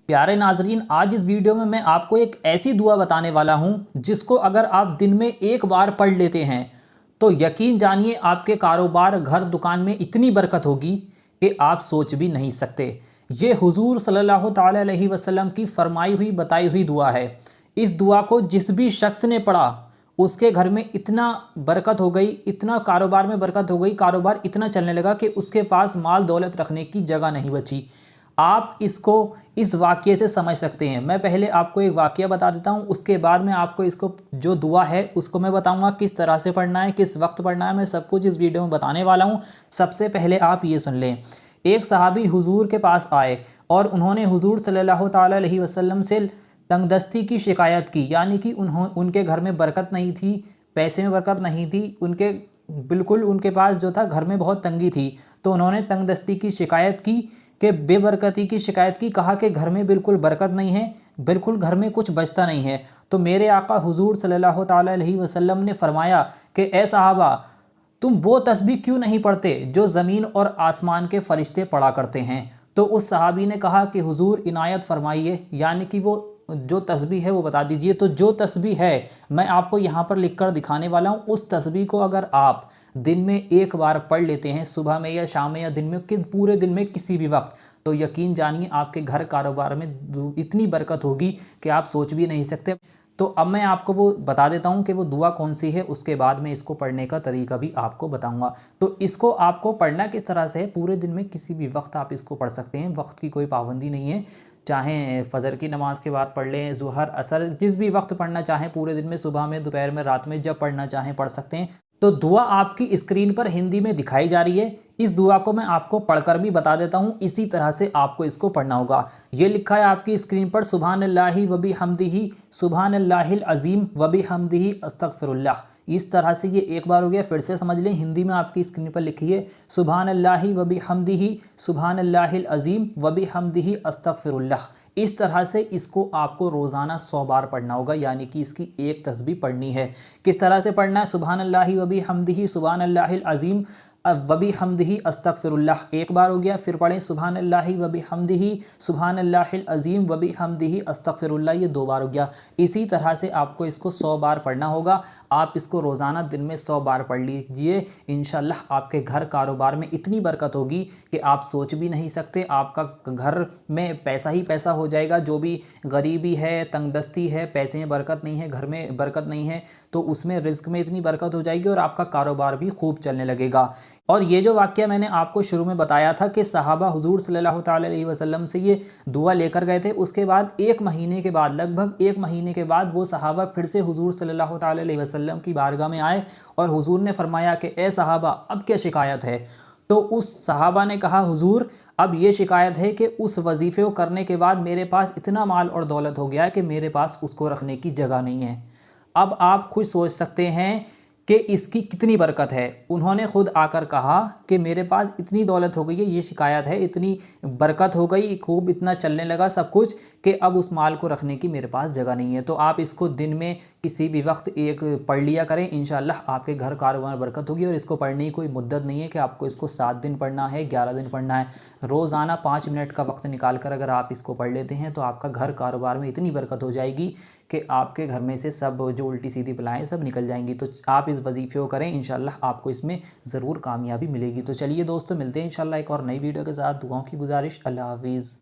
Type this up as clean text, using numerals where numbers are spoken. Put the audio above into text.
प्यारे नाजरीन, आज इस वीडियो में मैं आपको एक ऐसी दुआ बताने वाला हूं जिसको अगर आप दिन में एक बार पढ़ लेते हैं तो यकीन जानिए आपके कारोबार, घर, दुकान में इतनी बरकत होगी कि आप सोच भी नहीं सकते। ये हुजूर सल्लल्लाहु ताला अलैहि वसल्लम की फरमाई हुई बताई हुई दुआ है। इस दुआ को जिस भी शख्स ने पढ़ा उसके घर में इतना बरकत हो गई, इतना कारोबार में बरकत हो गई, कारोबार इतना चलने लगा कि उसके पास माल दौलत रखने की जगह नहीं बची। आप इसको इस वाक़ये से समझ सकते हैं। मैं पहले आपको एक वाक़या बता देता हूँ, उसके बाद में आपको इसको जो दुआ है उसको मैं बताऊँगा किस तरह से पढ़ना है, किस वक्त पढ़ना है, मैं सब कुछ इस वीडियो में बताने वाला हूँ। सबसे पहले आप ये सुन लें। एक सहाबी हुजूर के पास आए और उन्होंने हुजूर सल्लल्लाहु ताला अलैहि वसल्लम से तंगदस्ती की शिकायत की, यानी कि उनके घर में बरकत नहीं थी, पैसे में बरकत नहीं थी, उनके पास जो था घर में बहुत तंगी थी। तो उन्होंने तंगदस्ती की शिकायत की कि बेबरकती की शिकायत की, कहा कि घर में बिल्कुल बरकत नहीं है, बिल्कुल घर में कुछ बचता नहीं है। तो मेरे आका हुजूर सल्लल्लाहु ताला अलैहि वसल्लम ने फरमाया कि ए सहाबा, तुम वो तस्बीह क्यों नहीं पढ़ते जो ज़मीन और आसमान के फरिश्ते पढ़ा करते हैं। तो उस सहाबी ने कहा कि हुजूर इनायत फरमाइए, यानी कि वो जो तस्बीह है वो बता दीजिए। तो जो तस्बीह है मैं आपको यहाँ पर लिख कर दिखाने वाला हूँ, उस तस्बीह को अगर आप दिन में एक बार पढ़ लेते हैं, सुबह में या शाम में या दिन में, कि पूरे दिन में किसी भी वक्त, तो यकीन जानिए आपके घर कारोबार में इतनी बरकत होगी कि आप सोच भी नहीं सकते। तो अब मैं आपको वो बता देता हूँ कि वो दुआ कौन सी है, उसके बाद में इसको पढ़ने का तरीका भी आपको बताऊँगा। तो इसको आपको पढ़ना किस तरह से है, पूरे दिन में किसी भी वक्त आप इसको पढ़ सकते हैं, वक्त की कोई पाबंदी नहीं है। चाहे फ़जर की नमाज़ के बाद पढ़ लें, ज़ुहर, असर, जिस भी वक्त पढ़ना चाहें पूरे दिन में, सुबह में, दोपहर में, रात में, जब पढ़ना चाहें पढ़ सकते हैं। तो दुआ आपकी स्क्रीन पर हिंदी में दिखाई जा रही है। इस दुआ को मैं आपको पढ़कर भी बता देता हूँ, इसी तरह से आपको इसको पढ़ना होगा। ये लिखा है आपकी स्क्रीन पर, सुभानल्लाहि व बिहम्दिही सुभानल्लाहिल अज़ीम व बिहम्दिही अस्तगफिरुल्लाह। इस तरह से ये एक बार हो गया। फिर से समझ लें, हिंदी में आपकी स्क्रीन पर लिखी है, सुभानल्लाहि व बिहम्दिही सुभानल्लाहिल अज़ीम व बिहम्दिही अस्तगफिरुल्लाह। इस तरह से इसको आपको रोज़ाना 100 बार पढ़ना होगा, यानी कि इसकी एक तस्बीह पढ़नी है। किस तरह से पढ़ना है, सुभानल्लाहि व बिहम्दिही सुभानल्लाहिल अज़ीम व बिहम्दिही अस्तगफिरुल्लाह, एक बार हो गया। फिर पढ़ें सुभानल्लाहि व बिहम्दिही सुभानल्लाहिल अज़ीम व बिहम्दिही अस्तगफिरुल्लाह, ये 2 बार हो गया। इसी तरह से आपको इसको 100 बार पढ़ना होगा। आप इसको रोज़ाना दिन में 100 बार पढ़ लीजिए। इंशाल्लाह आपके घर कारोबार में इतनी बरकत होगी कि आप सोच भी नहीं सकते। आपका घर में पैसा ही पैसा हो जाएगा। जो भी गरीबी है, तंगदस्ती है, पैसे में बरकत नहीं है, घर में बरकत नहीं है, तो उसमें रिज़्क में इतनी बरकत हो जाएगी और आपका कारोबार भी खूब चलने लगेगा। और ये जो वाक़या मैंने आपको शुरू में बताया था कि सहाबा हुज़ूर सल्लल्लाहु ताला अलैहि वसल्लम से ये दुआ लेकर गए थे, उसके बाद 1 महीने के बाद, लगभग 1 महीने के बाद, वो सहाबा फिर से हुज़ूर सल्लल्लाहु ताला अलैहि वसल्लम की बारगाह में आए और हुज़ूर ने फरमाया कि ए सहाबा, अब क्या शिकायत है। तो उस सहाबा ने कहा, हुज़ूर अब ये शिकायत है कि उस वजीफ़े को करने के बाद मेरे पास इतना माल और दौलत हो गया है कि मेरे पास उसको रखने की जगह नहीं है। अब आप खुद सोच सकते हैं कि इसकी कितनी बरकत है। उन्होंने खुद आकर कहा कि मेरे पास इतनी दौलत हो गई है, ये शिकायत है, इतनी बरकत हो गई, खूब इतना चलने लगा सब कुछ, कि अब उस माल को रखने की मेरे पास जगह नहीं है। तो आप इसको दिन में किसी भी वक्त एक पढ़ लिया करें, इंशाल्लाह आपके घर कारोबार बरकत होगी। और इसको पढ़ने की कोई मुद्दत नहीं है कि आपको इसको 7 दिन पढ़ना है, 11 दिन पढ़ना है। रोज़ाना 5 मिनट का वक्त निकाल कर अगर आप इसको पढ़ लेते हैं तो आपका घर कारोबार में इतनी बरकत हो जाएगी कि आपके घर में से सब जो उल्टी सीधी बलाएँ सब निकल जाएंगी। तो आप इस वजीफ़े को करें, इंशाल्लाह आपको इसमें ज़रूर कामयाबी मिलेगी। तो चलिए दोस्तों, मिलते हैं इंशाल्लाह एक और नई वीडियो के साथ। दुआओं की गुजारिश। अल्लाह हाफ़िज़।